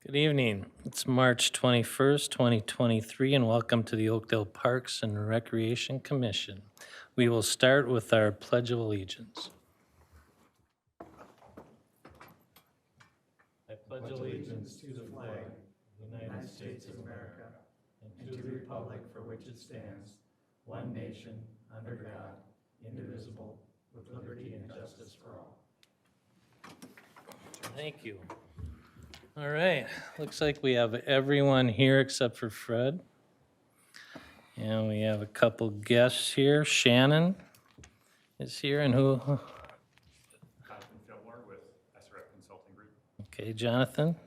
Good evening. It's March 21st, 2023, and welcome to the Oakdale Parks and Recreation Commission. We will start with our Pledge of Allegiance. I pledge allegiance to the flag of the United States of America and to the republic for which it stands, one nation, under God, indivisible, with liberty and justice for all. Thank you. All right, looks like we have everyone here except for Fred. And we have a couple guests here. Shannon is here, and who? Jonathan Fillmore with SRF Consulting Group. Okay, Jonathan.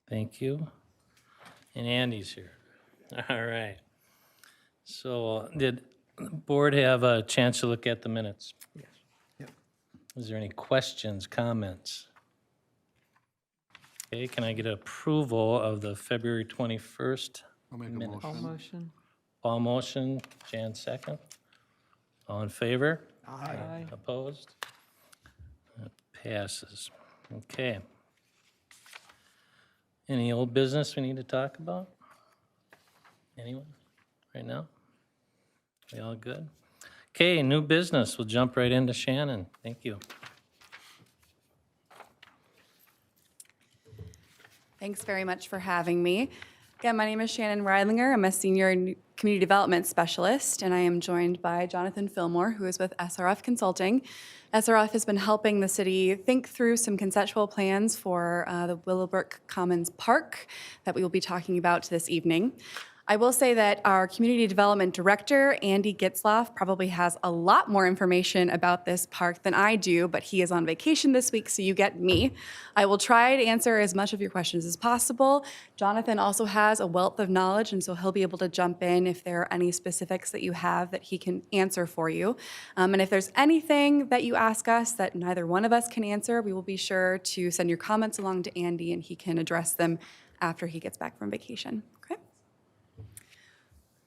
Thank you. And Andy's here. All right. So did the board have a chance to look at the minutes? Yes. Yep. Is there any questions, comments? Okay, can I get approval of the February 21st I'll make a minutes? motion. Motion. Paul motion, Jan second. All in favor? Aye. Opposed? That passes. Okay. Any old business we need to talk about? Anyone right now? We all good? Okay, new business. We'll jump right into Shannon. Thank you. Thanks very much for having me. Again, my name is Shannon Reidlinger. I'm a senior community development specialist, and I am joined by Jonathan Fillmore, who is with SRF Consulting. SRF has been helping the city think through some conceptual plans for the Willowbrooke Commons Park that we will be talking about this evening. I will say that our community development director, Andy Gitzloff, probably has a lot more information about this park than I do, but he is on vacation this week, so you get me. I will try to answer as much of your questions as possible. Jonathan also has a wealth of knowledge, and so he'll be able to jump in if there are any specifics that you have that he can answer for you. And if there's anything that you ask us that neither one of us can answer, we will be sure to send your comments along to Andy, and he can address them after he gets back from vacation. Okay?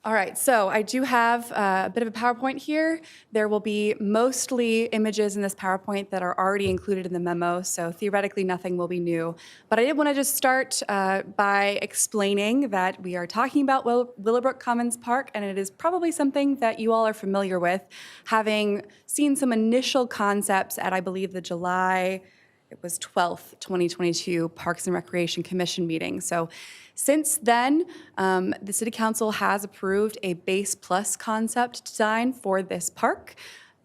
All right, so I do have a bit of a PowerPoint here. There will be mostly images in this PowerPoint that are already included in the memo, so theoretically nothing will be new. But I did want to just start by explaining that we are talking about Willowbrooke Commons Park, and it is probably something that you all are familiar with, having seen some initial concepts at, I believe, the July, it was 12th, 2022 Parks and Recreation Commission meeting. So since then, the City Council has approved a Base Plus concept design for this park.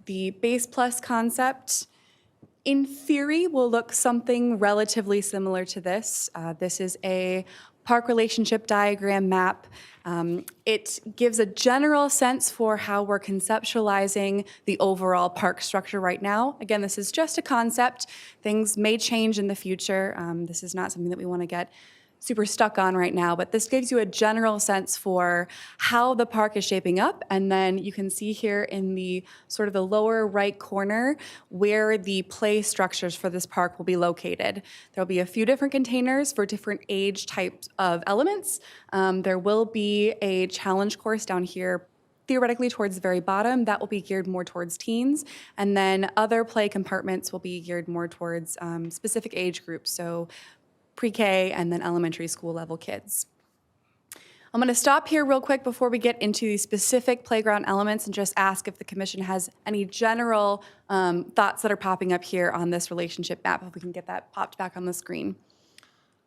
The Base Plus concept, in theory, will look something relatively similar to this. This is a park relationship diagram map. It gives a general sense for how we're conceptualizing the overall park structure right now. Again, this is just a concept. Things may change in the future. This is not something that we want to get super stuck on right now, but this gives you a general sense for how the park is shaping up. And then you can see here in the sort of the lower right corner where the play structures for this park will be located. There'll be a few different containers for different age types of elements. There will be a challenge course down here theoretically towards the very bottom. That will be geared more towards teens. And then other play compartments will be geared more towards specific age groups. So pre-K and then elementary school level kids. I'm going to stop here real quick before we get into the specific playground elements and just ask if the commission has any general thoughts that are popping up here on this relationship map, if we can get that popped back on the screen.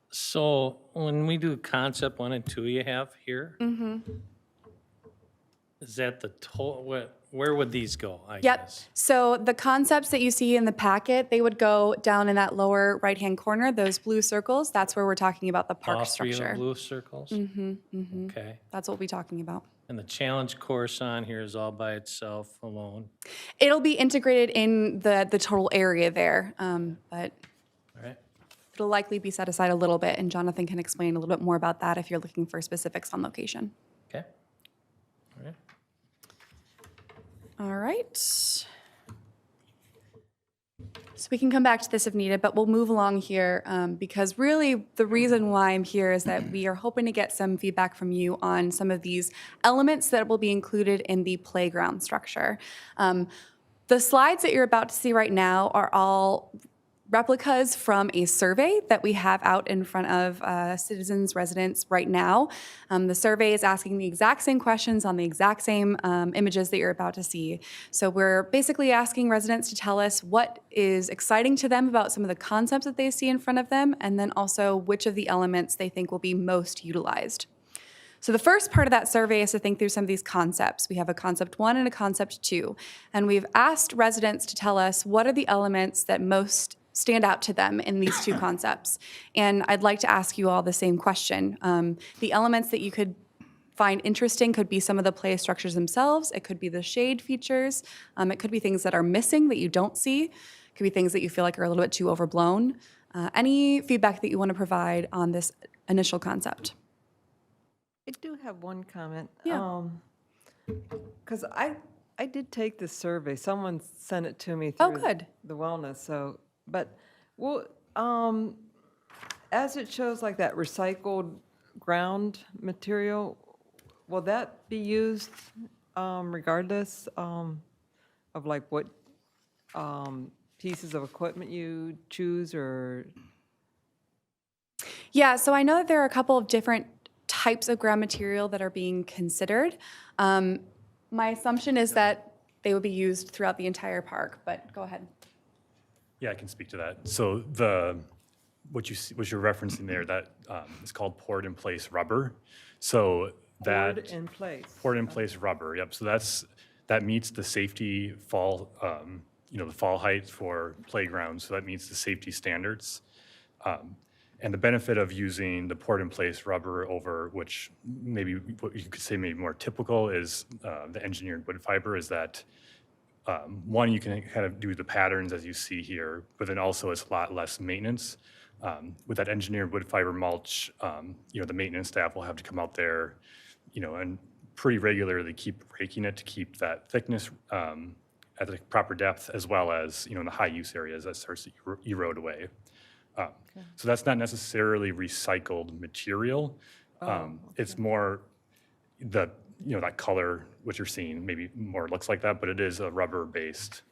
So when we do concept 1 and 2 you have here, is that the total, where would these go, I guess? So the concepts that you see in the packet, they would go down in that lower right-hand corner, those blue circles. That's where we're talking about the park All three structure. of the blue circles? Okay. That's what we'll be talking about. And the challenge course on here is all by itself alone? It'll be integrated in the total area there, but All right. it'll likely be set aside a little bit, and Jonathan can explain a little bit more about that if you're looking for specifics on location. Okay. All right. All right. So we can come back to this if needed, but we'll move along here because really the reason why I'm here is that we are hoping to get some feedback from you on some of these elements that will be included in the playground structure. The slides that you're about to see right now are all replicas from a survey that we have out in front of citizens, residents right now. The survey is asking the exact same questions on the exact same images that you're about to see. So we're basically asking residents to tell us what is exciting to them about some of the concepts that they see in front of them, and then also which of the elements they think will be most utilized. So the first part of that survey is to think through some of these concepts. We have a concept 1 and a concept 2, and we've asked residents to tell us what are the elements that most stand out to them in these two concepts. And I'd like to ask you all the same question. The elements that you could find interesting could be some of the play structures themselves. It could be the shade features. It could be things that are missing that you don't see. It could be things that you feel like are a little bit too overblown. Any feedback that you want to provide on this initial concept? I do have one comment. Yeah. Because I did take this survey. Someone sent it to me Oh, through good. the wellness. So, but well, as it shows like that recycled ground material, will that be used regardless of like what pieces of equipment you choose or? Yeah, so I know that there are a couple of different types of ground material that are being considered. My assumption is that they would be used throughout the entire park, but go ahead. Yeah, I can speak to that. So what you're referencing there, that is called poured in place rubber. So that Poured in place. poured in place rubber. Yep. So that meets the safety fall, the fall height for playgrounds. So that meets the safety standards. And the benefit of using the poured in place rubber over, which maybe what you could say maybe more typical is the engineered wood fiber, is that one, you can kind of do the patterns as you see here, but then also it's a lot less maintenance. With that engineered wood fiber mulch, the maintenance staff will have to come out there, and pretty regularly keep raking it to keep that thickness at the proper depth, as well as, in the high use areas that starts to erode away. So that's not necessarily recycled material. It's more that color, what you're seeing, maybe more looks like that, but it is a rubber-based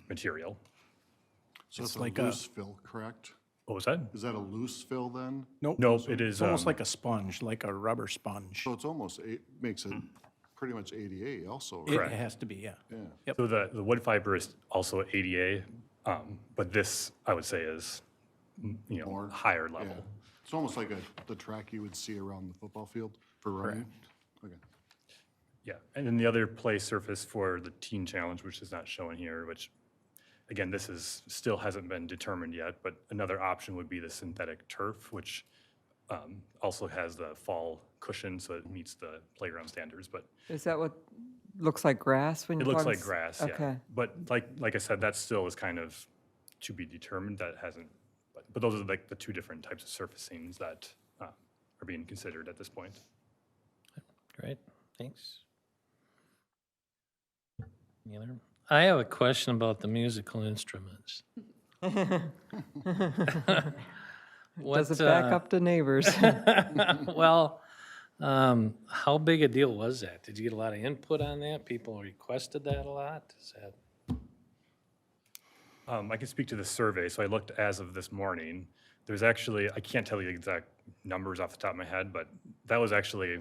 material. So it's like a loose fill, correct? What was that? Is that a loose fill then? Nope. Nope, it is. It's almost like a sponge, like a rubber sponge. So it's almost, makes it pretty much ADA also, It right? has to be, yeah. Yeah. Yep. So the wood fiber is also ADA, but this, I would say, is, More? higher Yeah. level. It's almost like the track you would see around the football field for running? Okay. Yeah, and then the other play surface for the teen challenge, which is not shown here, which, again, this still hasn't been determined yet, but another option would be the synthetic turf, which also has the fall cushion, so it meets the playground standards, but Is that what looks like grass when it you're looks talking? like grass, yeah. Okay. But like I said, that still is kind of to be determined. That hasn't, but those are like the two different types of surfacings that are being considered at this point. Great, thanks. Any other? I have a question about the musical instruments. Does it back up to neighbors? Well, how big a deal was that? Did you get a lot of input on that? People requested that a lot? Is that? I can speak to the survey. So I looked as of this morning. There's actually, I can't tell you the exact numbers off the top of my head, but that was actually,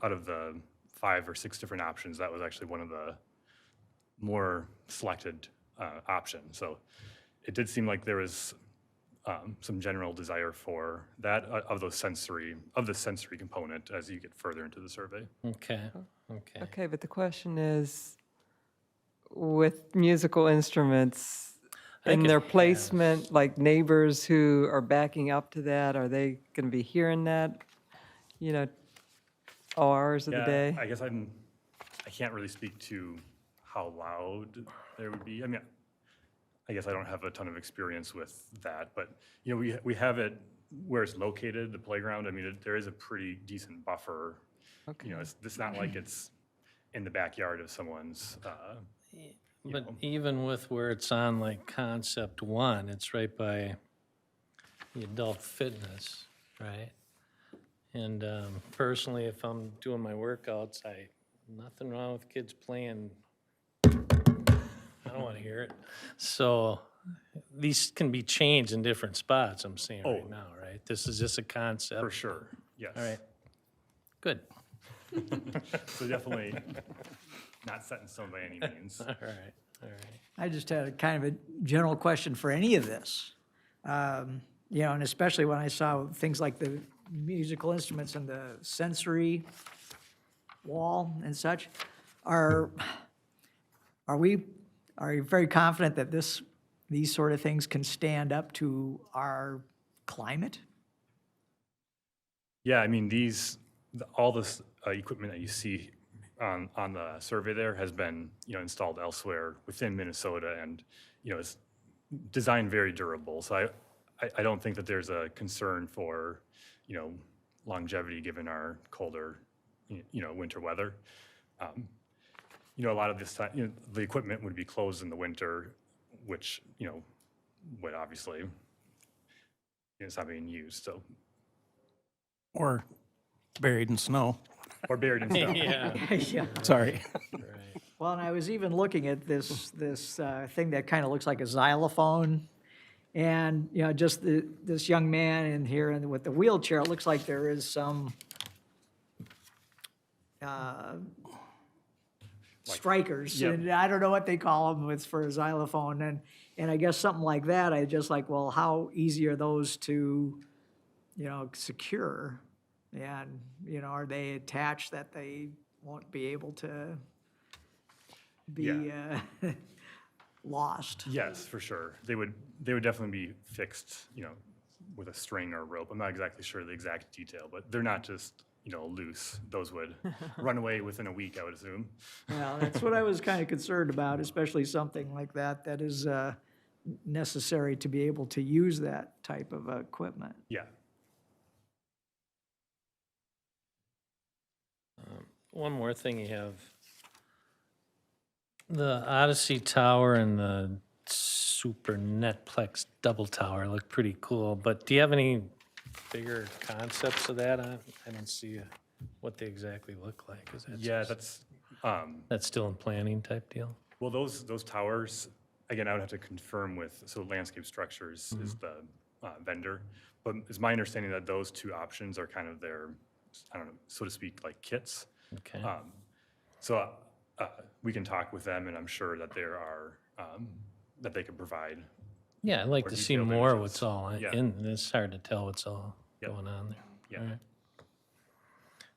out of the 5 or 6 different options, that was actually one of the more selected options. So it did seem like there was some general desire for that of the sensory component as you get further into the survey. Okay. Okay, but the question is, with musical instruments think in it their has. placement, like neighbors who are backing up to that, are they going to be hearing that, all hours of the day? I guess I can't really speak to how loud there would be. I mean, I guess I don't have a ton of experience with that, but we have it where it's located, the playground. I mean, there is a pretty decent buffer. Okay. It's not like it's in the backyard of someone's. But even with where it's on like concept 1, it's right by the adult fitness, right? And personally, if I'm doing my workouts, nothing wrong with kids playing. I don't want to hear it. So these can be changed in different spots, I'm seeing Oh. right now, right? This is just a concept. For sure, yes. All right, good. So definitely not set in stone by any means. All right, all right. I just had a kind of a general question for any of this. You know, and especially when I saw things like the musical instruments and the sensory wall and such. Are you very confident that these sort of things can stand up to our climate? Yeah, I mean, all this equipment that you see on the survey there has been, installed elsewhere within Minnesota, and, it's designed very durable. So I don't think that there's a concern for, longevity given our colder, winter weather. A lot of this time, the equipment would be closed in the winter, which, would obviously, it's not being used, so. Or buried in snow. Or buried in snow. Yeah, Yeah. Sorry. right. Well, and I was even looking at this thing that kind of looks like a xylophone. And, just this young man in here and with the wheelchair, it looks like there is some strikers. Yep. And I don't know what they call them, it's for a xylophone. And I guess something like that, I just like, well, how easy are those to, secure? And, are they attached that they won't be able to be lost? Yes, for sure. They would definitely be fixed, with a string or a rope. I'm not exactly sure the exact detail, but they're not just, loose. Those would run away within a week, I would assume. Well, that's what I was kind of concerned about, especially something like that is necessary to be able to use that type of equipment. Yeah. One more thing you have. The Odyssey Tower and the Super Netplex Double Tower look pretty cool, but do you have any bigger concepts of that? I don't see what they exactly look like. Is that Yeah, just- that's, still in planning type deal? well, those towers, again, I would have to confirm with, so Landscape Structures is the vendor, but it's my understanding that those two options are kind of their, I don't know, so to speak, like kits. Okay. So we can talk with them, and I'm sure that there are, that they could provide. Yeah, I'd like or to see detailed more images. what's all Yeah. in, it's hard to tell what's all Yep. going on there. Yeah. All right.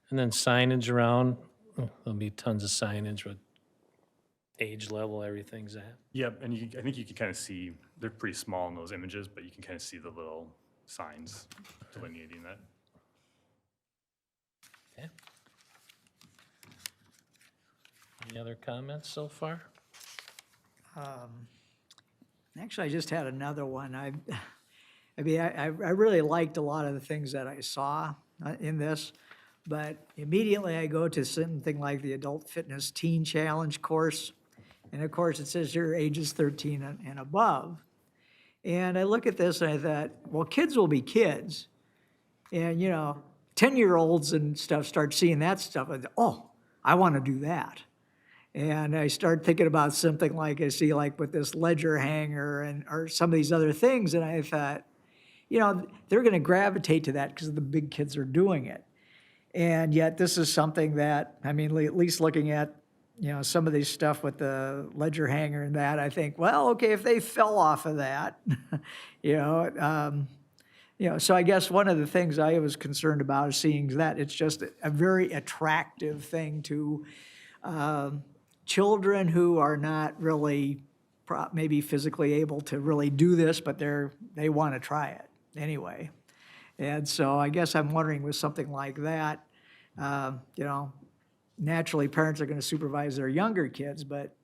And then signage around, there'll be tons of signage with age level, everything's at. Yep, and I think you can kind of see, they're pretty small in those images, but you can kind of see the little signs delineating that. Okay. Any other comments so far? Actually, I just had another one. I really liked a lot of the things that I saw in this, but immediately I go to something like the Adult Fitness Teen Challenge course. And of course, it says here ages 13 and above. And I look at this and I thought, well, kids will be kids. And, 10-year-olds and stuff start seeing that stuff. And, oh, I want to do that. And I start thinking about something like I see like with this ledger hanger or some of these other things. And I thought, they're going to gravitate to that because the big kids are doing it. And yet this is something that, at least looking at, some of these stuff with the ledger hanger and that, I think, well, okay, if they fell off of that, so I guess one of the things I was concerned about is seeing that it's just a very attractive thing to children who are not really maybe physically able to really do this, but they want to try it anyway. And so I guess I'm wondering with something like that, naturally parents are going to supervise their younger kids, but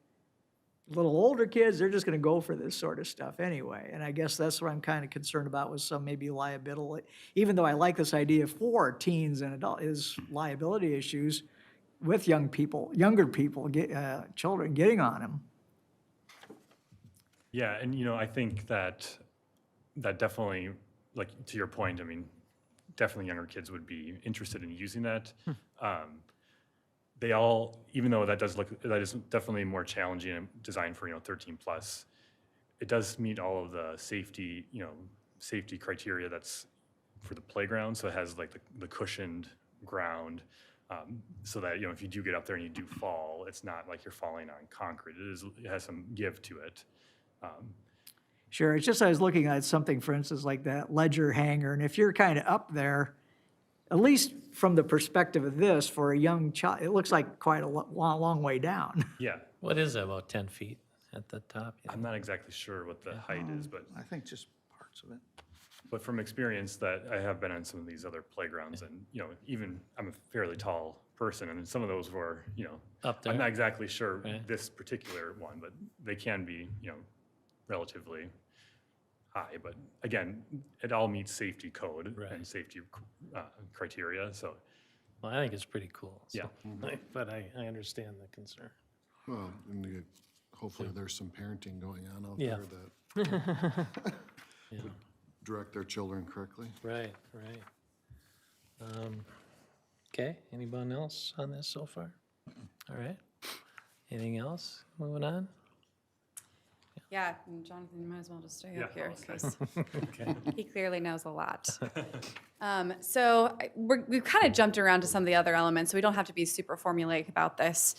little older kids, they're just going to go for this sort of stuff anyway. And I guess that's what I'm kind of concerned about with some maybe liability, even though I like this idea for teens and adults, is liability issues with younger people, children getting on them. Yeah, and I think that definitely, like to your point, definitely younger kids would be interested in using that. They all, even though that is definitely more challenging and designed for 13 plus, it does meet all of the safety, safety criteria that's for the playground. So it has like the cushioned ground, so that, if you do get up there and you do fall, it's not like you're falling on concrete. It has some give to it. Sure, it's just I was looking at something, for instance, like that ledger hanger, and if you're kind of up there, at least from the perspective of this, for a young child, it looks like quite a long way down. Yeah, What is that, about 10 feet at the top? I'm not exactly sure what the height is, but I think just parts of it. from experience that I have been on some of these other playgrounds, and, even I'm a fairly tall person, and some of those were, Up there? I'm not exactly sure Right. this particular one, but they can be, relatively high. But again, it all meets safety code Right. and safety criteria, so, Well, I think it's pretty cool. so- yeah. But I understand the concern. Well, and hopefully there's some parenting going on out Yeah. there that Yeah. direct their children correctly. Right. Okay, anyone else on this so far? All right. Anything else? Moving on? Yeah, and Jonathan, you might as well just stay up Yeah, here, okay. because Okay. he clearly knows a lot. So we've kind of jumped around to some of the other elements, so we don't have to be super formulaic about this.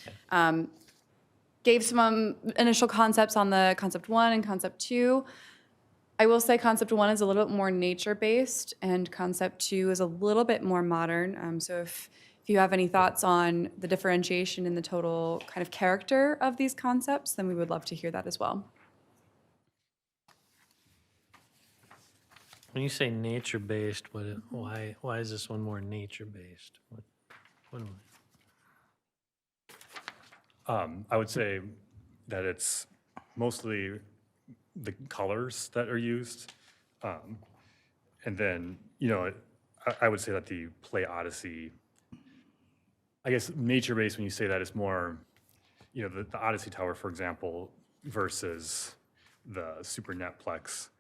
Gave some initial concepts on the concept 1 and concept 2. I will say concept 1 is a little bit more nature-based, and concept 2 is a little bit more modern. So if you have any thoughts on the differentiation in the total kind of character of these concepts, then we would love to hear that as well. When you say nature-based, why is this one more nature-based? What am I would say that it's mostly the colors that are used. And then, I would say that the Play Odyssey, I guess nature-based, when you say that, is more, the Odyssey Tower, for example, versus the Super Netplex.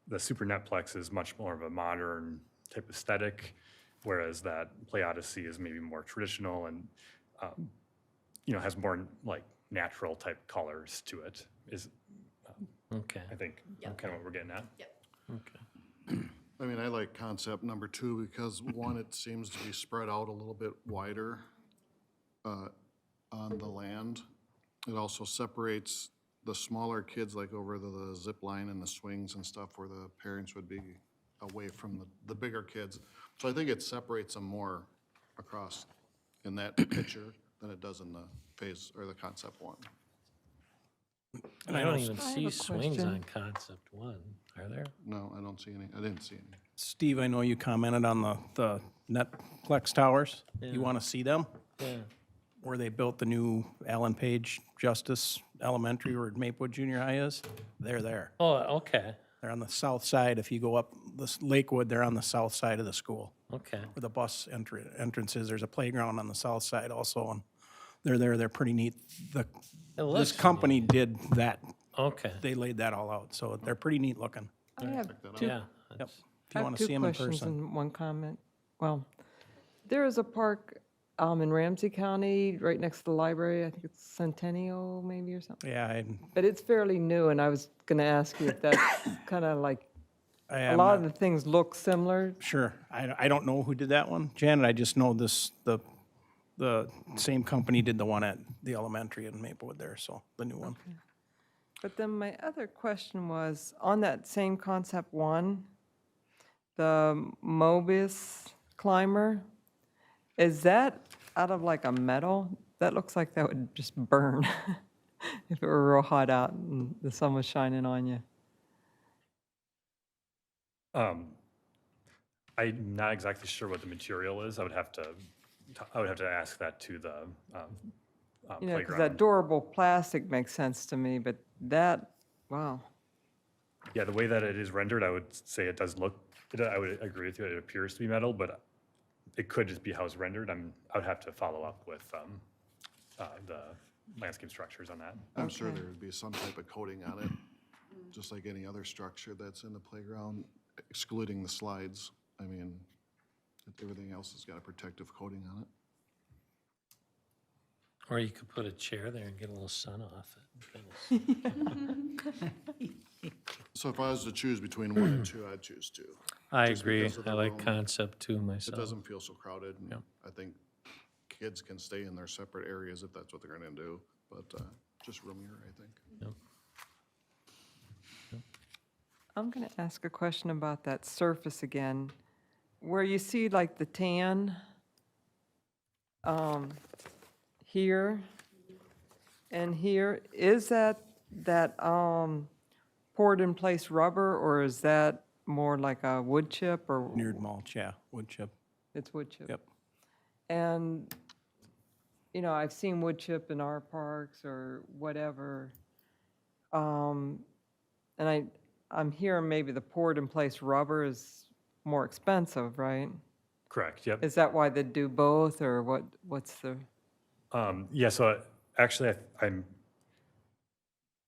The Super Netplex is much more of a modern type aesthetic, whereas that Play Odyssey is maybe more traditional and, has more like natural type colors to it, is, Okay. I think, kind of what we're getting at. Okay. I mean, I like concept number 2 because, one, it seems to be spread out a little bit wider on the land. It also separates the smaller kids, like over the zip line and the swings and stuff, where the parents would be away from the bigger kids. So I think it separates them more across in that picture than it does in the phase or the concept 1. And I don't even I have see a swings question. on concept 1, are there? No, I don't see any. I didn't see any. Steve, I know you commented on the Netplex towers. Yeah. You want to see them? Yeah. Where they built the new Allen Page Justice Elementary where Maplewood Junior High is? They're there. Oh, okay, They're on the south side. If you go up this Lakewood, they're on the south side of the school. okay. Where the bus entrances, there's a playground on the south side also, and they're there. They're pretty neat. It This looks company did that. Okay, They laid that all out, so they're pretty neat looking. I have yeah. Yep. If I you have want to two see them in questions person. and one comment. Well, there is a park in Ramsey County, right next to the library. I think it's Centennial maybe or something. Yeah, But it's fairly new, and I was going to ask you if that's kind of like, I a am lot of not the things look similar. sure. I don't know who did that one. Janet, I just know the same company did the one at the elementary in Maplewood there, so the new one. But then my other question was, on that same concept 1, the Mobius climber, is that out of like a metal? That looks like that would just burn if it were real hot out and the sun was shining on you. I'm not exactly sure what the material is. I would have to ask that to the You know, because playground. that durable plastic makes sense to me, but that, wow. Yeah, the way that it is rendered, I would say it does look, I would agree with you, it appears to be metal, but it could just be how it's rendered. I would have to follow up with the landscape structures on that. I'm sure Okay. there would be some type of coating on it, just like any other structure that's in the playground, excluding the slides. I mean, everything else has got a protective coating on it. Or you could put a chair there and get a little sun off it. So if I was to choose between 1 and 2, I'd choose 2. I Just agree. because of the I like room. concept two It myself. doesn't feel so crowded, and Yep. I think kids can stay in their separate areas if that's what they're gonna do, but just roomier, I think. I'm going to ask a question about that surface again. Where you see like the tan here and here, is that poured in place rubber, or is that more like a wood chip, or? Neared mulch, yeah, wood chip. It's wood chip? Yep. And, you know, I've seen wood chip in our parks or whatever. And I'm hearing maybe the poured in place rubber is more expensive, right? Correct, yep. Is that why they do both, or what's the? Yeah, so actually,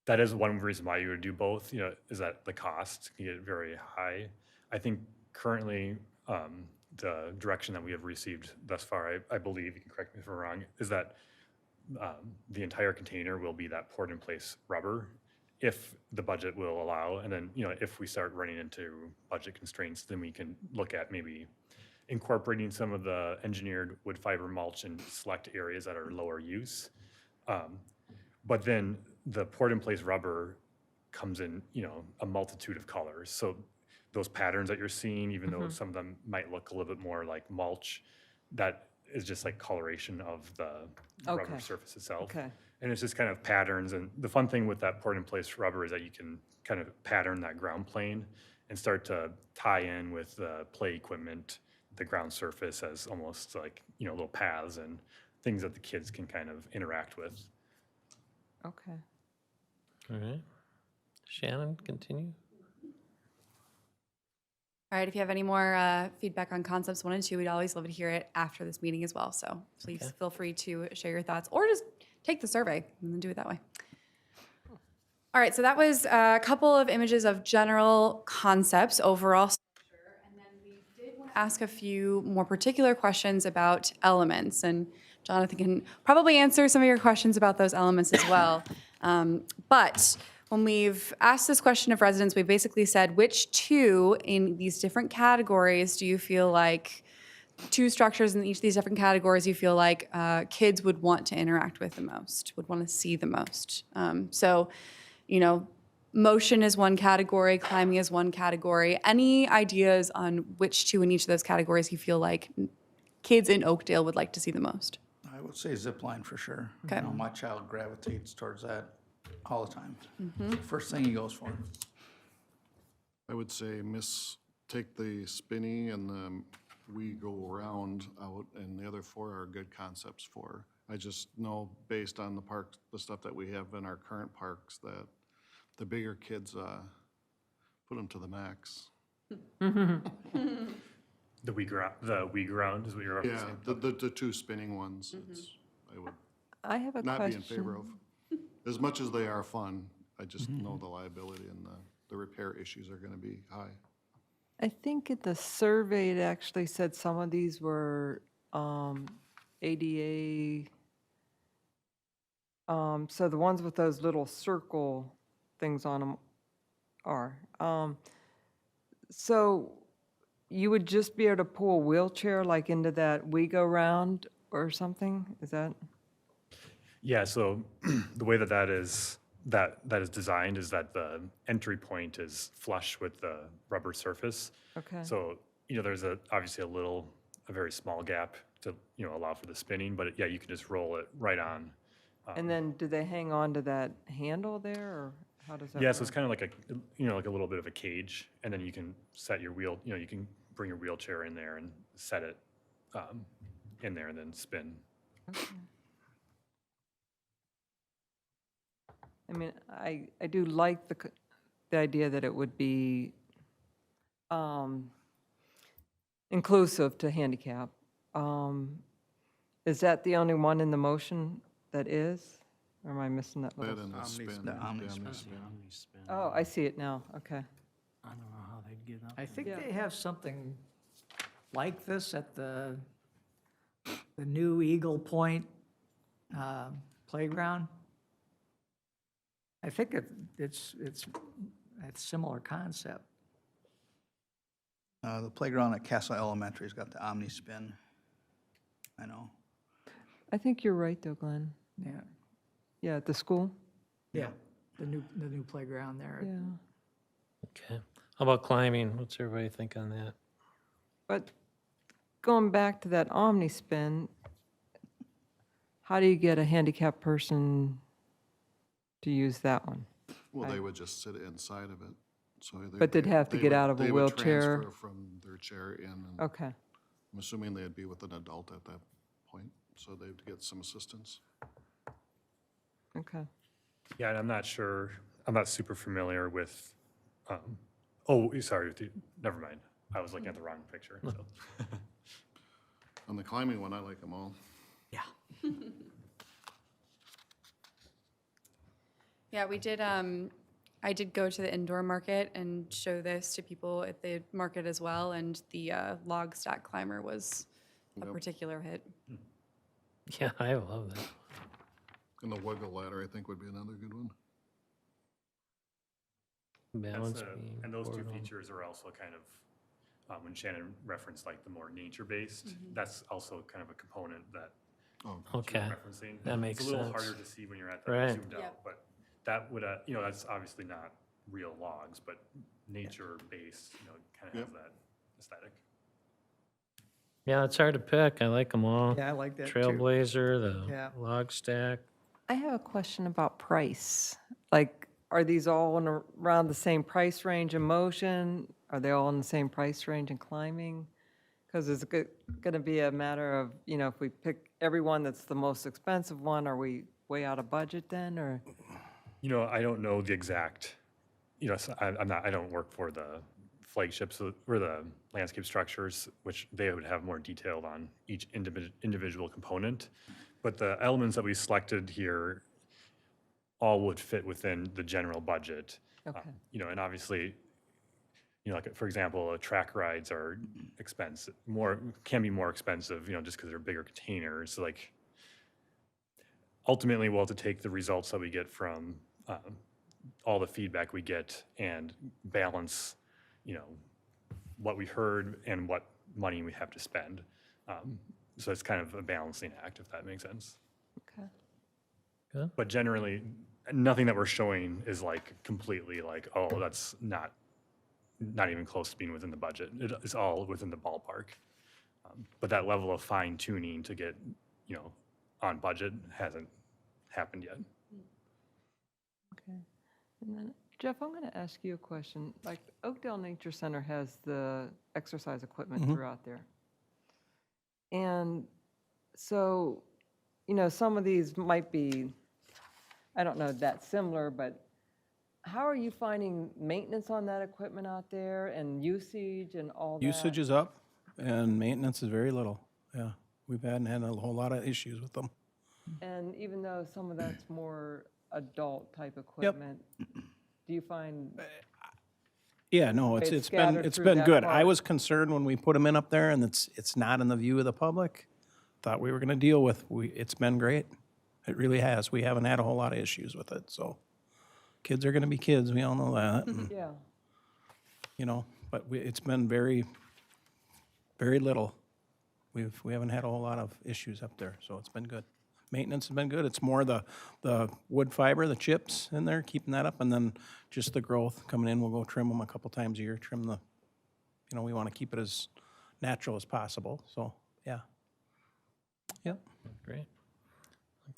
that is one reason why you would do both, you know, is that the cost can get very high. I think currently, the direction that we have received thus far, I believe, you can correct me if I'm wrong, is that the entire container will be that poured in place rubber, if the budget will allow. And then, you know, if we start running into budget constraints, then we can look at maybe incorporating some of the engineered wood fiber mulch in select areas that are lower use. But then the poured in place rubber comes in, you know, a multitude of colors. So those patterns that you're seeing, even though some of them might look a little bit more like mulch, that is just like coloration of the Okay. rubber surface itself. Okay. And it's just kind of patterns. And the fun thing with that poured in place rubber is that you can kind of pattern that ground plane and start to tie in with the play equipment, the ground surface, as almost like, you know, little paths and things that the kids can kind of interact with. Okay. All right. Shannon, continue. All right, if you have any more feedback on concepts 1 and 2, we'd always love to hear it after this meeting as well. So please Okay. feel free to share your thoughts, or just take the survey and then do it that way. All right, so that was a couple of images of general concepts, overall structure, and then we did want to ask a few more particular questions about elements, and Jonathan can probably answer some of your questions about those elements as well. But when we've asked this question of residents, we basically said, which two in these different categories do you feel like, two structures in each of these different categories you feel like kids would want to interact with the most, would want to see the most? So, you know, motion is one category, climbing is one category. Any ideas on which two in each of those categories you feel like kids in Oakdale would like to see the most? I would say zip line for sure. Okay. You know, my child gravitates towards that all the time. It's the first thing he goes for. I would say take the spinny and the we go around out, and the other 4 are good concepts for. I just know based on the stuff that we have in our current parks, that the bigger kids put them to the max. The Wii ground is what you're Yeah, referencing. the 2 spinning ones, I would I have a not be in question. favor of. As much as they are fun, I just know the liability and the repair issues are gonna be high. I think in the survey, it actually said some of these were ADA. So the ones with those little circle things on them are. So you would just be able to pull a wheelchair like into that We Go Round or something? Is that? Yeah, so the way that is designed is that the entry point is flush with the rubber surface. Okay. So, you know, there's obviously a very small gap to, you know, allow for the spinning, but yeah, you can just roll it right on. And then do they hang on to that handle there, or how does that Yeah, work? so it's kind of like like a little bit of a cage, and then you can set your you can bring your wheelchair in there and set it in there and then spin. I mean, I do like the idea that it would be inclusive to handicap. Is that the only one in the motion that is? Or am I missing that That little? and the spin. The yeah, omni-spin. Oh, I see it now, okay. I don't know how they'd get up. I think Yeah. they have something like this at the new Eagle Point playground. I think it's a similar concept. The playground at Castle Elementary's got the Omni Spin. I know. I think you're right though, Glenn. Yeah, Yeah, at the school? yeah, the new playground there. Yeah. Okay. How about climbing? What's everybody think on that? But going back to that Omni-Spin, how do you get a handicapped person to use that one? Well, they would just sit inside of it, so. But they'd have to get out of a they would wheelchair? transfer from their chair in, and Okay, I'm assuming they'd be with an adult at that point, so they'd get some assistance. okay. Yeah, and I'm not sure, I'm not super familiar with, oh, sorry, never mind. I was looking at the wrong picture, so. On the climbing one, I like them all. Yeah, we did, I did go to the indoor market and show this to people at the market as well, and the log stack climber was a Yep. particular hit. Yeah, I love that. And the wiggle ladder, I think, would be another good one. Balance That's, beam, and those two portal. features are also kind of, when Shannon referenced like the more nature-based, that's also kind of a component that Oh, she was Okay, referencing. that makes It's a little sense. harder to see when you're at the Right. zoomed Yep. out, but that would, that's obviously not real logs, but nature-based, kind of has Yep. that aesthetic. Yeah, it's hard to pick. I like them all. Yeah, I like that too. Trailblazer, Yeah. the log stack. I have a question about price. Like, are these all in around the same price range in motion? Are they all in the same price range in climbing? Because it's going to be a matter of, if we pick every one that's the most expensive one, are we way out of budget then, or? I don't know the exact, so I don't work for the flagships or the landscape structures, which they would have more detailed on each individual component. But the elements that we selected here all would fit within the general budget. Okay. And obviously, like, for example, track rides are expensive, can be more expensive, just because they're bigger containers. So, like, ultimately, we'll have to take the results that we get from all the feedback we get and balance, what we heard and what money we have to spend. So it's kind of a balancing act, if that makes sense. Okay. Good. But generally, nothing that we're showing is like completely like, oh, that's not even close to being within the budget. It's all within the ballpark. But that level of fine tuning to get, on budget hasn't happened yet. Okay. And then, Jeff, I'm going to ask you a question. Like, Oakdale Nature Center has the exercise equipment throughout there. And so, some of these might be, I don't know, that similar, but how are you finding maintenance on that equipment out there and usage and all that? Usage is up and maintenance is very little. Yeah, we've hadn't had a whole lot of issues with them. And even though some of that's more adult type equipment, do you find, Yeah, no, It's it's scattered it's through been that good. I park. was concerned when we put them in up there and it's not in the view of the public. Thought we were gonna deal with, it's been great. It really has. We haven't had a whole lot of issues with it, so. Kids are gonna be kids, we all know that, and, yeah, but it's been very, very little. We haven't had a whole lot of issues up there, so it's been good. Maintenance has been good. It's more the wood fiber, the chips in there, keeping that up, and then just the growth coming in. We'll go trim them a couple times a year, trim the, we want to keep it as natural as possible, so, yeah. Yep. Great.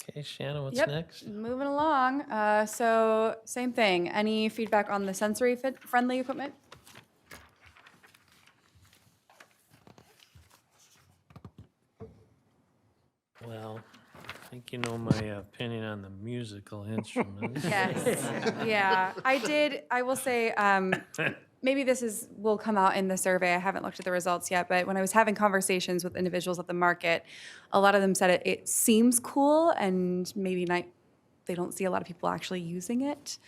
Okay, Shannon, what's Yep, next? moving along. So same thing. Any feedback on the sensory friendly equipment? Well, I think you know my opinion on the musical instruments. Yes, yeah. I will say, maybe will come out in the survey. I haven't looked at the results yet, but when I was having conversations with individuals at the market, a lot of them said it seems cool and maybe not, they don't see a lot of people actually using it.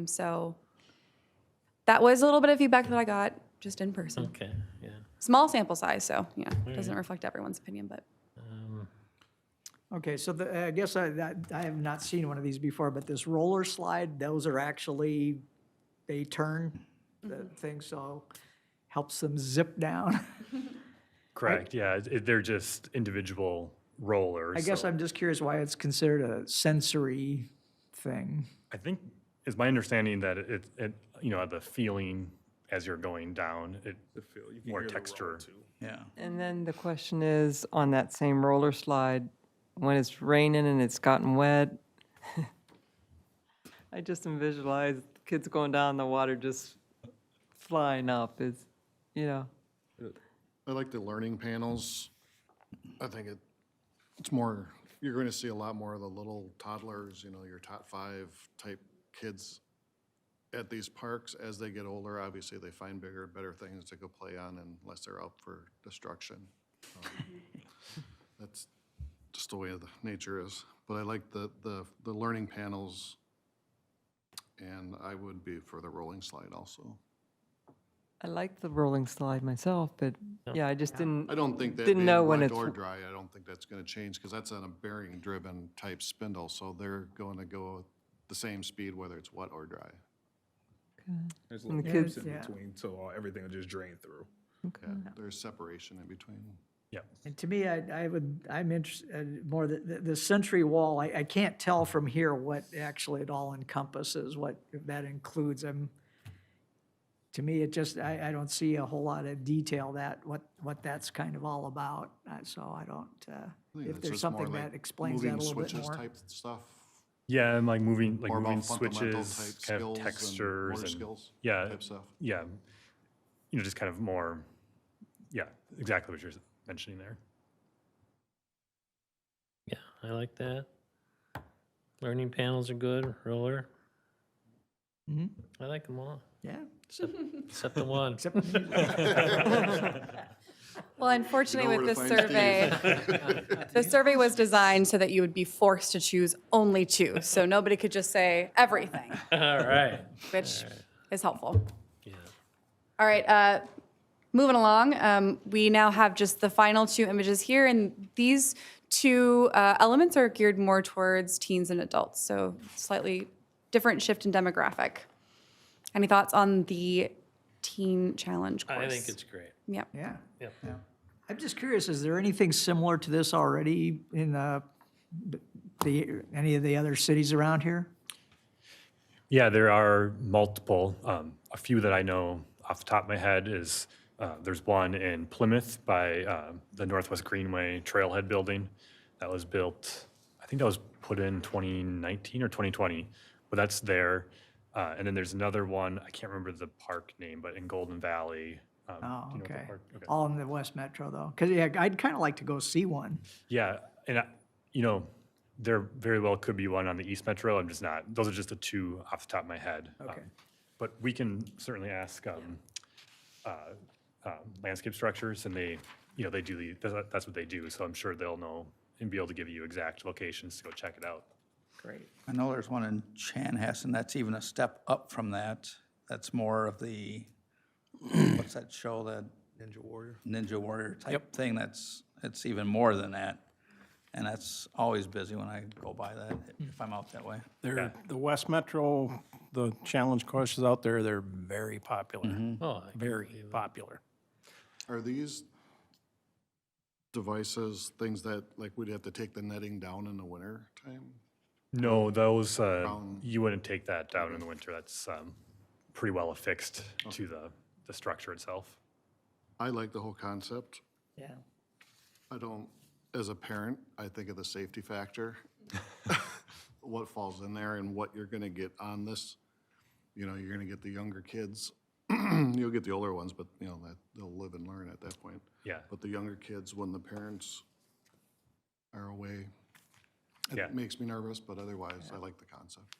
So that was a little bit of feedback that I got just in person. Okay, yeah. Small sample size, so, it doesn't reflect everyone's opinion, but. Okay, so I guess I have not seen one of these before, but this roller slide, those are actually, they turn the thing, so helps them zip down. Correct, yeah, they're just individual rollers. I guess so I'm just curious why it's considered a sensory thing. I think, is my understanding that the feeling as you're going down, more texture. Yeah. And then the question is, on that same roller slide, when it's raining and it's gotten wet, I just visualize kids going down the water just flying up. I like the learning panels. I think it's more, you're going to see a lot more of the little toddlers, your top 5 type kids at these parks. As they get older, obviously, they find bigger, better things to go play on unless they're out for destruction. That's just the way the nature is. But I like the learning panels, and I would be for the rolling slide also. I like the rolling slide myself, but yeah, I just didn't. I don't think that Didn't being know when wet it's- or dry, I don't think that's gonna change, because that's on a bearing-driven type spindle, so they're going to go the same speed whether it's wet or dry. There's And the little gaps kids- in Yeah. between, so everything will just drain through. Yeah, there's separation in between. And to me, I'm interested more, the sensory wall, I can't tell from here what actually it all encompasses, what that includes. To me, it just, I don't see a whole lot of detail what that's kind of all about. So I don't, I think if it's there's just more something like that explains that a little bit moving switches more. type stuff. Yeah, and like moving More about fundamental switches, type kind of skills and textures motor and, skills yeah, type stuff. yeah, just kind of more, yeah, exactly what you're mentioning there. Yeah, I like that. Learning panels are good, roller. Mhm. I like them all, Yeah. except the one. Except Well, unfortunately, You know with where this to find survey, the survey was designed so that you would be forced to choose only 2. So nobody could just say everything, All right. which is helpful. Yeah. All right, moving along, we now have just the final 2 images here, and these 2 elements are geared more towards teens and adults, so slightly different shift in demographic. Any thoughts on the teen challenge course? I think it's great. Yep. Yeah. Yep. I'm just curious, is there anything similar to this already in any of the other cities around here? Yeah, there are multiple. A few that I know off the top of my head is there's one in Plymouth by the Northwest Greenway Trailhead building that was built, I think that was put in 2019 or 2020, but that's there. And then there's another one, I can't remember the park name, but in Golden Valley. Oh, do you know what the okay. park- okay. All in the West Metro, though? Because, yeah, I'd kind of like to go see one. Yeah, and there very well could be one on the East Metro. I'm just not. Those are just the 2 off the top of my head. Okay. But we can certainly ask landscape structures, and they do that's what they do. So I'm sure they'll know and be able to give you exact locations to go check it out. Great. I know there's one in Chanhassen, that's even a step up from that. That's more of the, what's that show, that Ninja Warrior type thing, it's even more than that. And that's always busy when I go by that, if I'm out that way. The West Metro, the challenge courses out there, they're very popular. Oh, I can Very believe it. popular. Are these devices things that, like, we'd have to take the netting down in the winter time? No, those you wouldn't take that down in the winter. That's pretty well affixed to the structure itself. I like the whole concept. Yeah. I don't, as a parent, I think of the safety factor, what falls in there and what you're gonna get on this. You're gonna get the younger kids. You'll get the older ones, but that they'll live and learn at that point. Yeah. But the younger kids, when the parents are away, Yeah. it makes me nervous, but otherwise, I like the concept.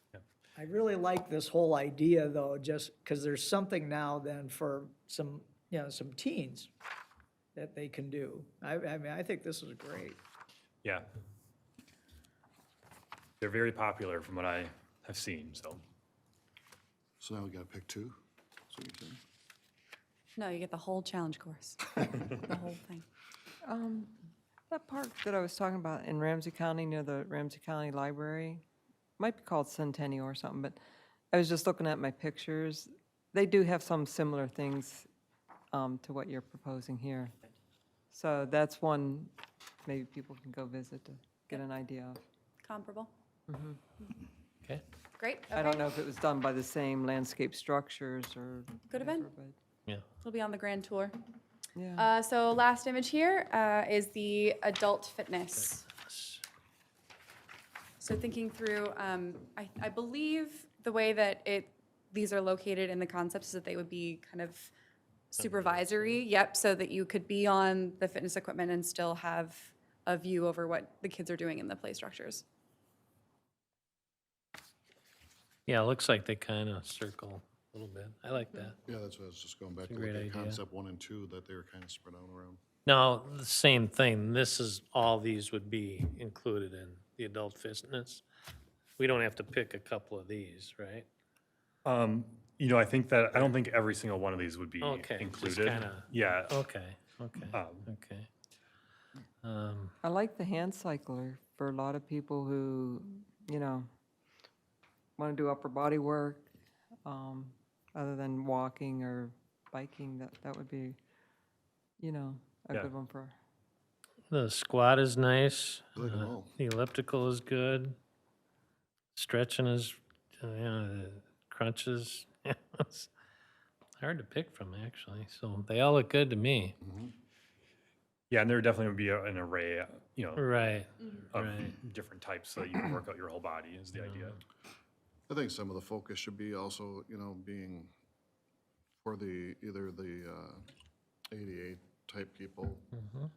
I really like this whole idea, though, just because there's something now then for some teens that they can do. I mean, I think this is great. Yeah. They're very popular from what I have seen, so. So now we gotta pick 2. So you can- No, you get the whole challenge course, the whole thing. That park that I was talking about in Ramsey County, near the Ramsey County Library, might be called Centennial or something, but I was just looking at my pictures. They do have some similar things to what you're proposing here. So that's one maybe people can go visit to get an idea of. Comparable. Okay. Great. I don't Okay. know if it was done by the same landscape structures or. Could have been. whatever, but Yeah. It'll be on the grand tour. Yeah. So last image here is the adult fitness. So thinking through, I believe the way that these are located in the concepts is that they would be kind of supervisory, yep, so that you could be on the fitness equipment and still have a view over what the kids are doing in the play structures. Yeah, it looks like they kind of circle a little bit. I like that. Yeah, that's what I was just going back It's a to great look at idea. concept 1 and 2, that they were kind of spread out around. Now, the same thing, this is, all these would be included in the adult fitness. We don't have to pick a couple of these, right? You know, I think that, I don't think every single one of these would be Okay, just included. kinda- Yeah, Okay, okay, Um, okay. I like the hand cycler for a lot of people who, you know, want to do upper body work, other than walking or biking, that would be, you know, a Yeah. good one for. The squat is nice. I like 'em all. The elliptical is good. Stretching is, the crunches. It's hard to pick from, actually. So they all look good to me. yeah, and there definitely would be an array, you know, Right, of right. different types so that you can work out your whole body is the idea. I think some of the focus should be also, you know, being for either the ADA type people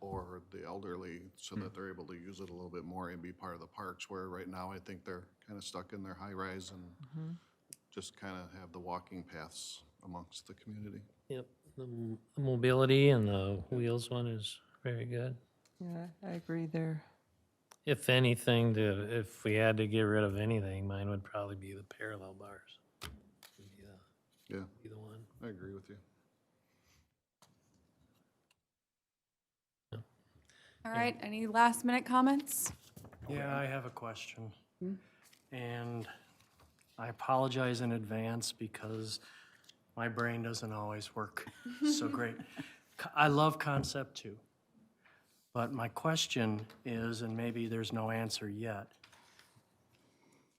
or the elderly, so that they're able to use it a little bit more and be part of the parks, where right now I think they're kind of stuck in their high rise and just kind of have the walking paths amongst the community. Yep, the mobility and the wheels one is very good. Yeah, I agree there. If anything, if we had to get rid of anything, mine would probably be the parallel bars. Yeah, Be the one. I agree with you. All right, any last minute comments? Yeah, I have a question. And I apologize in advance because my brain doesn't always work so great. I love concept 2. But my question is, and maybe there's no answer yet,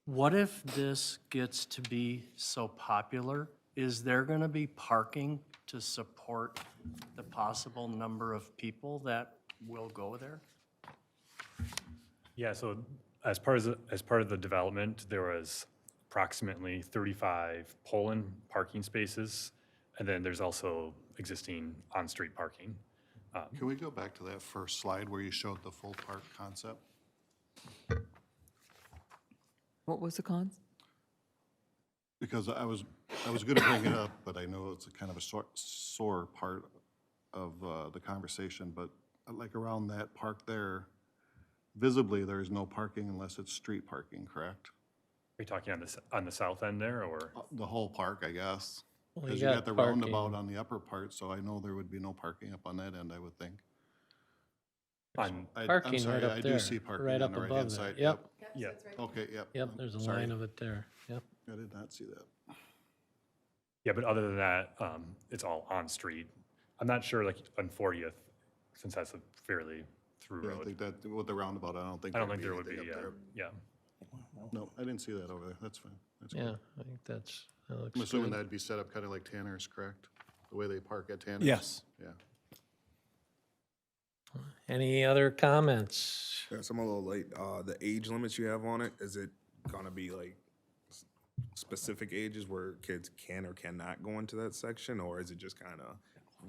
what if this gets to be so popular? Is there going to be parking to support the possible number of people that will go there? Yeah, so as part of the development, there was approximately 35 Poland parking spaces, and then there's also existing on-street parking. Can we go back to that first slide where you showed the full park concept? What was the cons? Because I was gonna bring it up, but I know it's a kind of a sore part of the conversation, but like around that park there, visibly, there is no parking unless it's street parking, correct? Are you talking on the south end there, or? The whole park, I guess. Well, Because you you got got the parking. roundabout on the upper part, so I know there would be no parking up on that end, I would think. On, I'm Parking sorry, right up I there, do see parking right on up the above right-hand there. side. Yep, yeah, Okay, yep. yep, there's a Sorry. line of it there, yep. I did not see that. yeah, but other than that, it's all on-street. I'm not sure, like, on 40th, since that's a fairly through Yeah, I road. think that, with the roundabout, I don't think I don't there'd think there would be, anything up there. yeah. No, I didn't see that over there, that's fine. That's Yeah, good. I think that looks I'm assuming good. that'd be set up kind of like Tanner's, correct? The way they park at Tanner's? Yes. Yeah. Any other comments? Yes, I'm a little late. The age limits you have on it, is it gonna be like specific ages where kids can or cannot go into that section? Or is it just kind of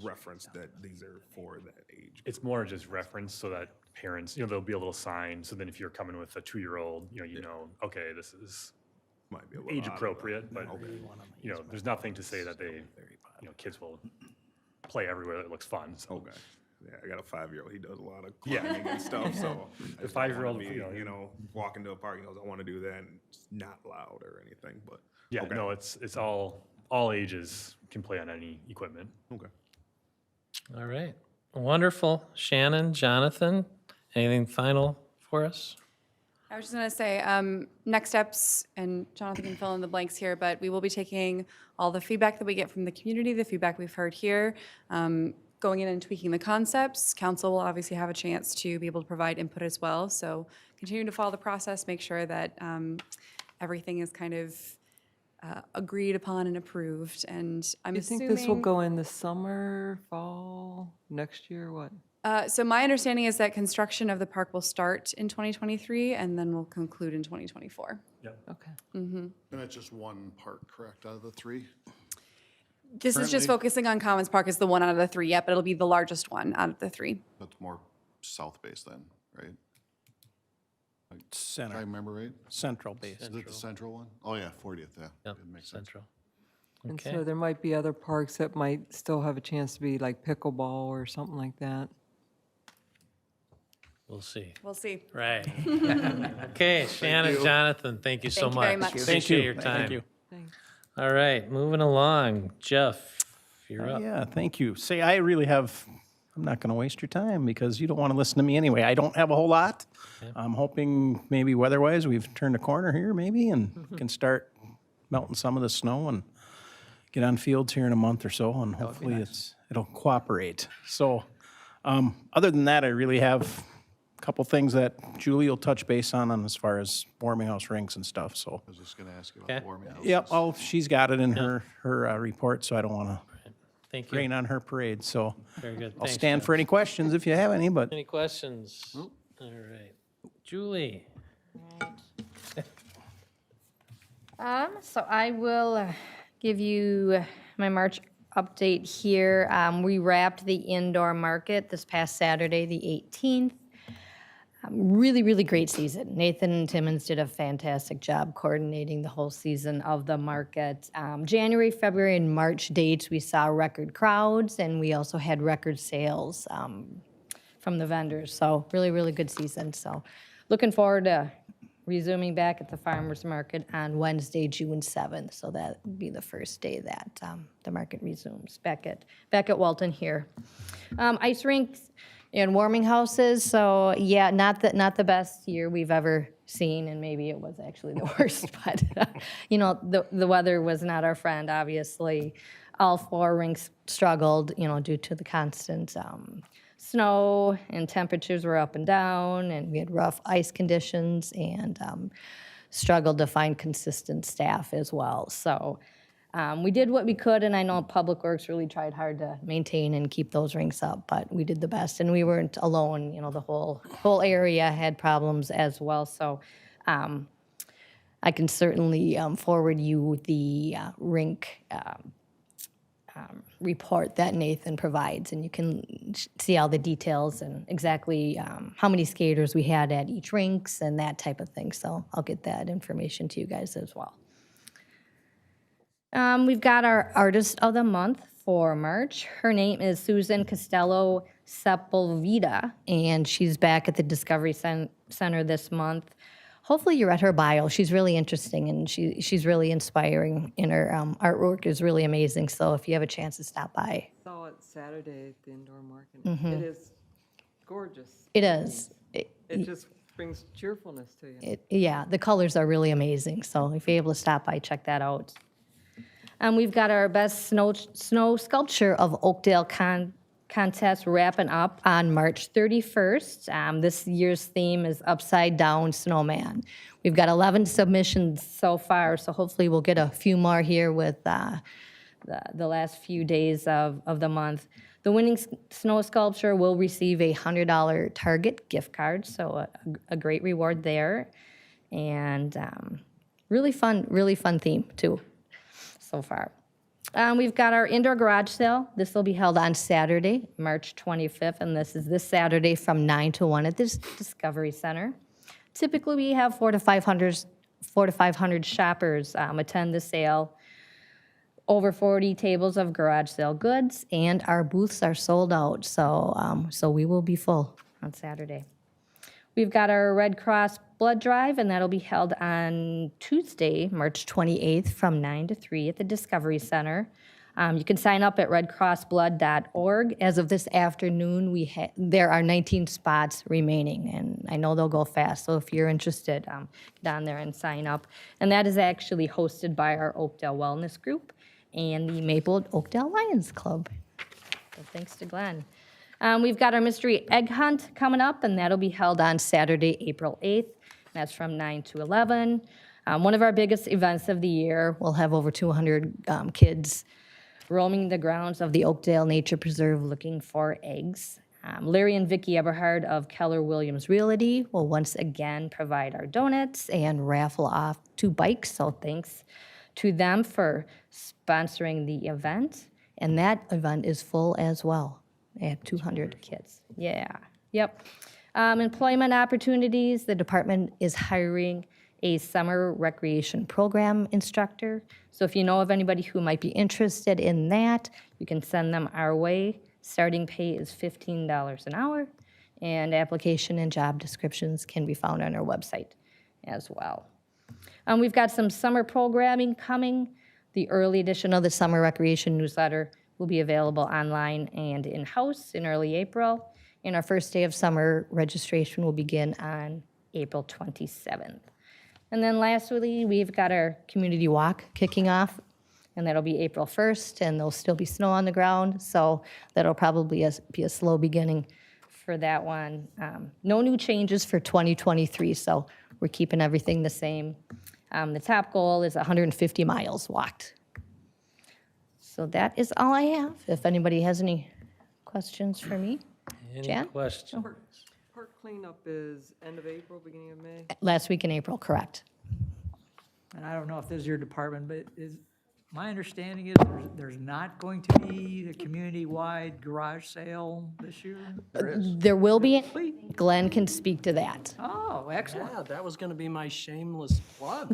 referenced that these are for that age? It's more just reference so that parents, you know, there'll be a little sign, so then if you're coming with a 2-year-old, you know, okay, this is Might be a little age out of the- appropriate, but, Okay. you know, there's nothing to say that they, you know, kids will play everywhere that looks fun, so. Okay. Yeah, I got a 5-year-old. He does a lot of Yeah. climbing and stuff, so. The 5-year-old, You know, walk into a park, he goes, I want to do that, and it's not loud or anything, but. Yeah, okay. no, it's all ages can play on any equipment. Okay. All right, wonderful. Shannon, Jonathan, anything final for us? I was just going to say, next steps, and Jonathan can fill in the blanks here, but we will be taking all the feedback that we get from the community, the feedback we've heard here, going in and tweaking the concepts. Council will obviously have a chance to be able to provide input as well. So continue to follow the process, make sure that everything is kind of agreed upon and approved. And I'm Do you assuming. think this will go in the summer, fall, next year, what? So my understanding is that construction of the park will start in 2023 and then will conclude in 2024. Okay. And it's just one park, correct, out of the three? This is just focusing on Commons Park as the one out of the three. Yep, it'll be the largest one out of the three. That's more south-based then, right? If I Center, remember right? central base. Is it the central one? Oh, yeah, 40th, yeah. Yep, It makes sense. Central. And Okay. so there might be other parks that might still have a chance to be like pickleball or something like that. We'll see. We'll see. Right. Okay, Shannon, Jonathan, thank you so Thank you very much. much. Appreciate your time. Thank you. Thanks. All right, moving along. Jeff, you're up. Yeah, thank you. Say, I really have, I'm not going to waste your time because you don't want to listen to me anyway. I don't have a whole lot. I'm hoping maybe weather-wise, we've turned a corner here maybe and can start melting some of the snow and get on fields here in a month or so, and hopefully it'll cooperate. So, other than that, I really have a couple things that Julie will touch base on as far as warming house rinks and stuff, so. I was just gonna ask you about Okay. the warming houses. Yep, she's got it in her report, so I don't want to Thank you. rain on her parade, so. Very good. I'll Thanks, stand Jeff. for any questions if you have any, but Any questions? All right. Julie? So I will give you my March update here. We wrapped the indoor market this past Saturday, the 18th. Really, really great season. Nathan Timmons did a fantastic job coordinating the whole season of the market. January, February, and March dates, we saw record crowds, and we also had record sales from the vendors. So really, really good season. So looking forward to resuming back at the farmers market on Wednesday, June 7th. So that would be the first day that the market resumes back at Walton here. Ice rinks and warming houses. So yeah, not the best year we've ever seen, and maybe it was actually the worst. But the weather was not our friend. Obviously, all four rinks struggled. Due to the constant snow, and temperatures were up and down, and we had rough ice conditions, and struggled to find consistent staff as well. So we did what we could, and I know Public Works really tried hard to maintain and keep those rinks up, but we did the best, and we weren't alone. The whole area had problems as well. So I can certainly forward you the rink report that Nathan provides, and you can see all the details and exactly how many skaters we had at each rinks and that type of thing. So I'll get that information to you guys as well. We've got our Artist of the Month for March. Her name is Susan Costello Sepulveda, and she's back at the Discovery Center this month. Hopefully you read her bio. She's really interesting, and she's really inspiring, and her artwork is really amazing. So if you have a chance to stop by. Saw it Saturday at the indoor market. It is gorgeous. It is. It just brings cheerfulness to you. Yeah, the colors are really amazing. So if you're able to stop by, check that out. We've got our best snow sculpture of Oakdale contest wrapping up on March 31st. This year's theme is Upside Down Snowman. We've got 11 submissions so far, so hopefully we'll get a few more here with the last few days of the month. The winning snow sculpture will receive a $100 Target gift card, so a great reward there. And really fun theme too so far. We've got our indoor garage sale. This will be held on Saturday, March 25th, and this is this Saturday from 9 to 1 at the Discovery Center. Typically, we have 400 to 500 shoppers attend the sale. Over 40 tables of garage sale goods, and our booths are sold out, so we will be full on Saturday. We've got our Red Cross blood drive, and that'll be held on Tuesday, March 28th from 9 to 3 at the Discovery Center. You can sign up at redcrossblood.org. As of this afternoon, there are 19 spots remaining, and I know they'll go fast. So if you're interested, get on there and sign up. And that is actually hosted by our Oakdale Wellness Group and the Maplewood Oakdale Lions Club. So thanks to Glenn. We've got our mystery egg hunt coming up, and that'll be held on Saturday, April 8th. That's from 9 to 11. One of our biggest events of the year. We'll have over 200 kids roaming the grounds of the Oakdale Nature Preserve looking for eggs. Larry and Vicki Eberhard of Keller Williams Realty will once again provide our donuts and raffle off 2 bikes. So thanks to them for sponsoring the event. And that event is full as well. At 200 kids. Yeah. Yep. Employment opportunities. The department is hiring a summer recreation program instructor. So if you know of anybody who might be interested in that, you can send them our way. Starting pay is $15 an hour, and application and job descriptions can be found on our website as well. We've got some summer programming coming. The early edition of the summer recreation newsletter will be available online and in-house in early April. And our first day of summer registration will begin on April 27th. And then lastly, we've got our community walk kicking off, and that'll be April 1st, and there'll still be snow on the ground, so that'll probably be a slow beginning for that one. No new changes for 2023, so we're keeping everything the same. The top goal is 150 miles walked. So that is all I have. If anybody has any questions for me. Any Jan? questions? Park cleanup is end of April, beginning of May? Last week in April, correct. And I don't know if this is your department, but my understanding is there's not going to be a community-wide garage sale this year? There will be, Glenn can speak to that. Oh, excellent. Yeah, that was going to be my shameless plug.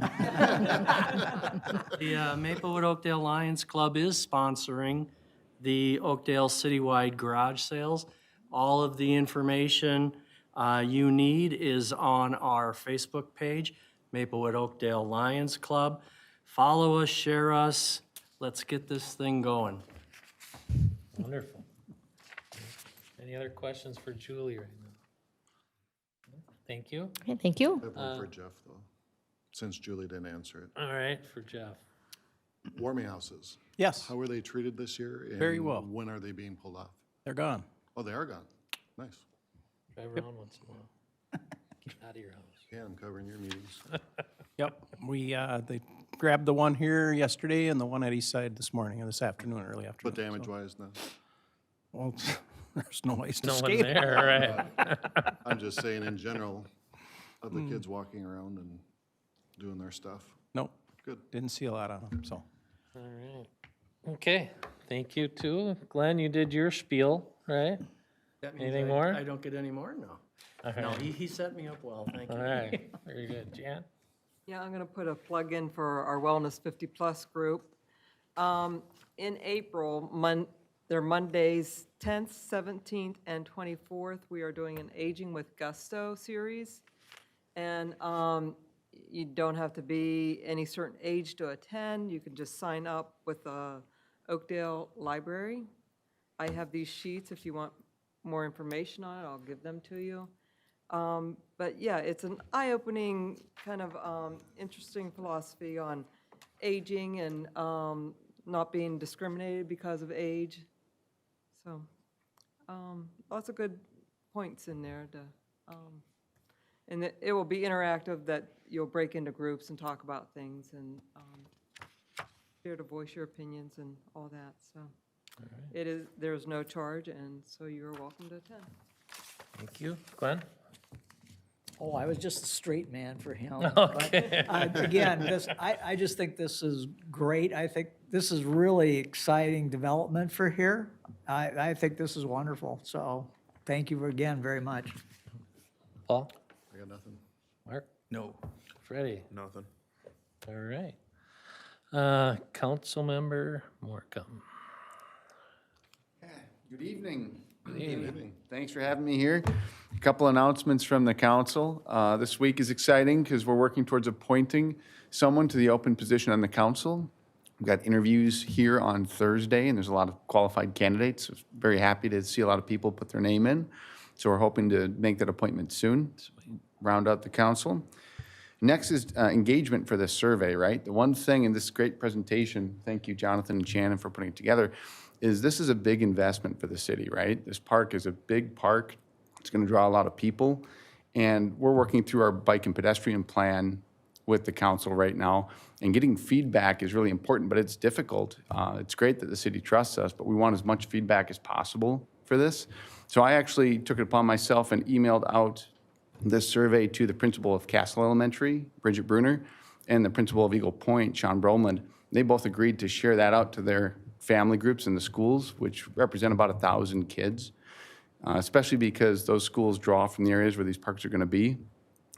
The Maplewood Oakdale Lions Club is sponsoring the Oakdale Citywide Garage Sales. All of the information you need is on our Facebook page, Maplewood Oakdale Lions Club. Follow us, share us. Let's get this thing going. Wonderful. Any other questions for Julie right now? Thank you. Okay, thank you. I have one for Jeff, though, since Julie didn't answer it. All right, for Jeff. Warming houses, Yes, how were they treated this year? Very and well. When are they being pulled off? they're gone. Oh, they are gone. Nice. Drive around once in a while. Get out of your house. Yeah, I'm covering your meetings. Yep, they grabbed the one here yesterday and the one at Eastside this morning, and this afternoon, early afternoon. But damage-wise, no. Well, there's no place to No one skate. there, right? I'm just saying in general, of the kids walking around and doing their stuff. Nope, Good. didn't see a lot of them, so. All right. Okay, thank you too. Glenn, you did your spiel, right? That means Anything I- more? I don't get any more? No. No, he set me up well, thank you. All right, very good. Jan? Yeah, I'm going to put a plug in for our Wellness 50+ group. In April, they're Mondays 10th, 17th, and 24th. We are doing an Aging with Gusto series. And you don't have to be any certain age to attend. You can just sign up with the Oakdale Library. I have these sheets. If you want more information on it, I'll give them to you. But yeah, it's an eye-opening, kind of interesting philosophy on aging and not being discriminated because of age. So lots of good points in there. And it will be interactive, that you'll break into groups and talk about things and share to voice your opinions and all that. So there's no charge, and so you're welcome to attend. Thank you. Glenn? Oh, I was just a straight man for him. Okay. But, again, I just think this is great. I think this is really exciting development for here. I think this is wonderful. So thank you again very much. Paul? I got nothing. Mark? No. Freddie? Nothing. All right. Councilmember Morcomb. Good evening. Good evening. Thanks for having me here. A couple announcements from the council. This week is exciting because we're working towards appointing someone to the open position on the council. We've got interviews here on Thursday, and there's a lot of qualified candidates. Very happy to see a lot of people put their name in. So we're hoping to make that appointment soon, so we can round out the council. Next is engagement for this survey, right? The one thing in this great presentation, thank you, Jonathan and Shannon, for putting it together, is this is a big investment for the city, right? This park is a big park. It's going to draw a lot of people. And we're working through our bike and pedestrian plan with the council right now. And getting feedback is really important, but it's difficult. It's great that the city trusts us, but we want as much feedback as possible for this. So I actually took it upon myself and emailed out this survey to the principal of Castle Elementary, Bridget Bruner, and the principal of Eagle Point, Sean Bromland. They both agreed to share that out to their family groups in the schools, which represent about 1,000 kids, especially because those schools draw from the areas where these parks are going to be.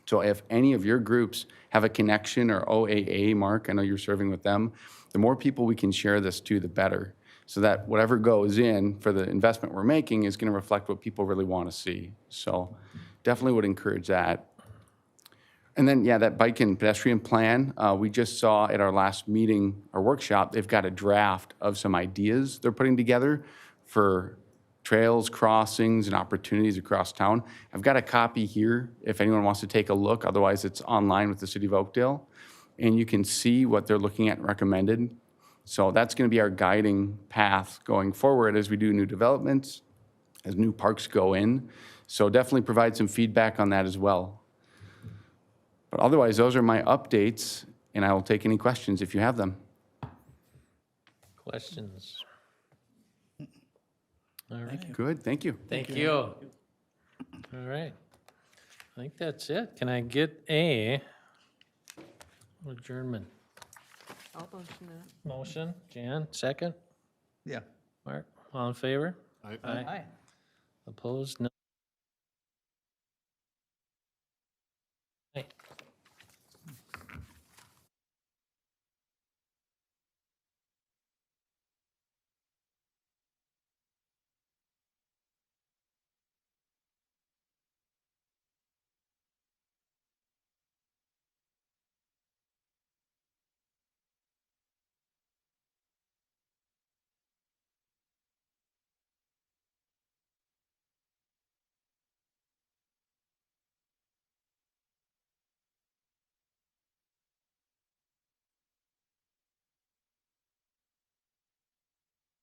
So if any of your groups have a connection or OAA, Mark, I know you're serving with them, the more people we can share this to, the better. So that whatever goes in for the investment we're making is going to reflect what people really want to see. So definitely would encourage that. And then, yeah, that bike and pedestrian plan, we just saw at our last meeting, our workshop, they've got a draft of some ideas they're putting together for trails, crossings, and opportunities across town. I've got a copy here if anyone wants to take a look. Otherwise, it's online with the City of Oakdale. And you can see what they're looking at and recommended. So that's going to be our guiding path going forward as we do new developments, as new parks go in. So definitely provide some feedback on that as well. But otherwise, those are my updates, and I will take any questions if you have them. Questions? All right. Good, thank you. Thank you. All right. I think that's it. Can I get a adjournment? I'll motion that. Motion, Jan, second? Yeah. Mark, all in favor? Aye. Aye. Opposed, no.